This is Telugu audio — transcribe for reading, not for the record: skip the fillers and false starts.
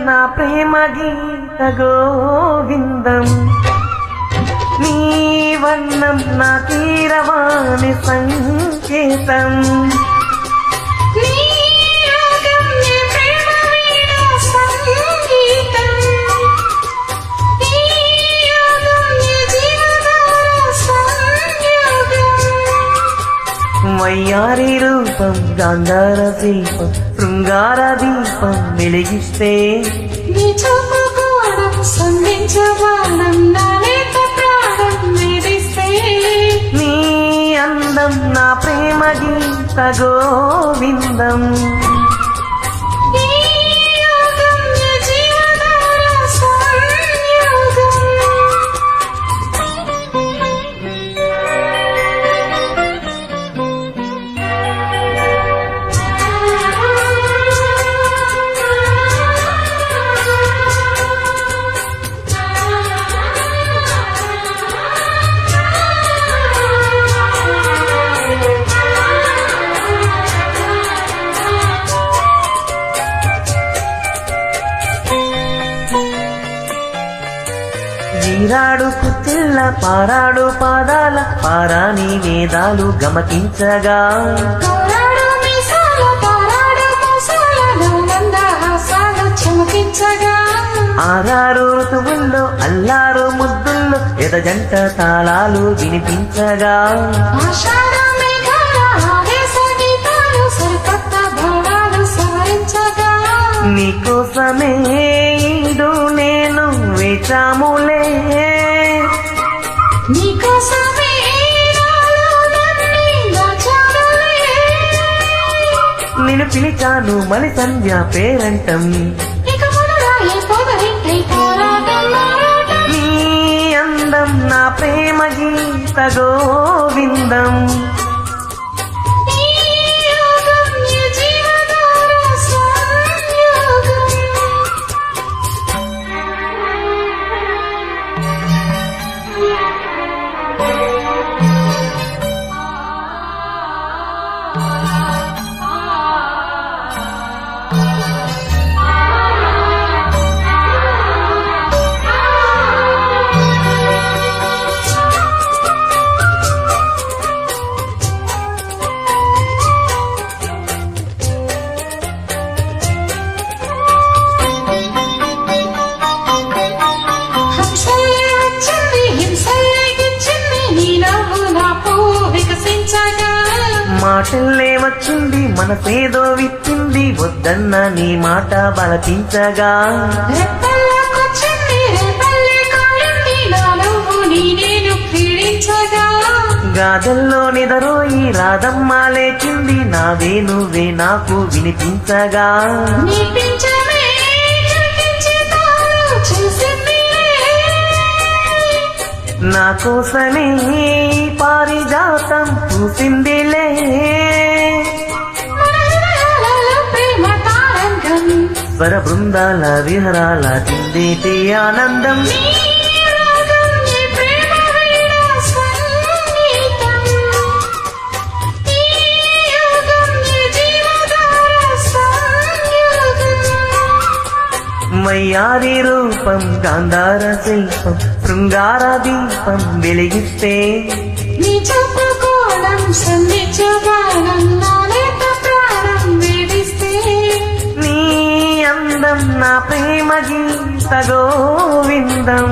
నా ప్రేమ గీత గోవిందం నీ వర్ణం నా కీరవాణి సంకేతం వయ్యారి రూపం గాంధార శిల్పం శృంగార దీపం వెలిగిస్తే నీ అందం నా ప్రేమ గీత గోవిందం ఈరాడు కుచ్చిళ్ళ పారాడు పాదాల పారాని వేదాలు గమకించగా ఆరారు ఋతువుల్లో అల్లారు ముద్దుల్లో ఎదజంట తాళాలు వినిపించగా నీకోసమే ఈడు నేను వేచాములే నేను పిలిచాను మలి సంధ్య పేరంటం నీ అందం నా ప్రేమ గీత గోవిందం మాటల్లే వచ్చింది మనసేదో విచ్చింది వద్దన్న నీ మాట బలపించగా గాదల్లో నిదరోయి రాధమ్మ లేచింది నావే నువ్వే నాకు వినిపించగా నా కోసమే పారిజాతం పూసిందిలే స్వర బృందాల విహరాల చిందేటి ఆనందం వయ్యారి రూపం గాంధార శిల్పం శృంగార దీపం వెలిగిస్తే నీ అందం నా ప్రేమ గీత గోవిందం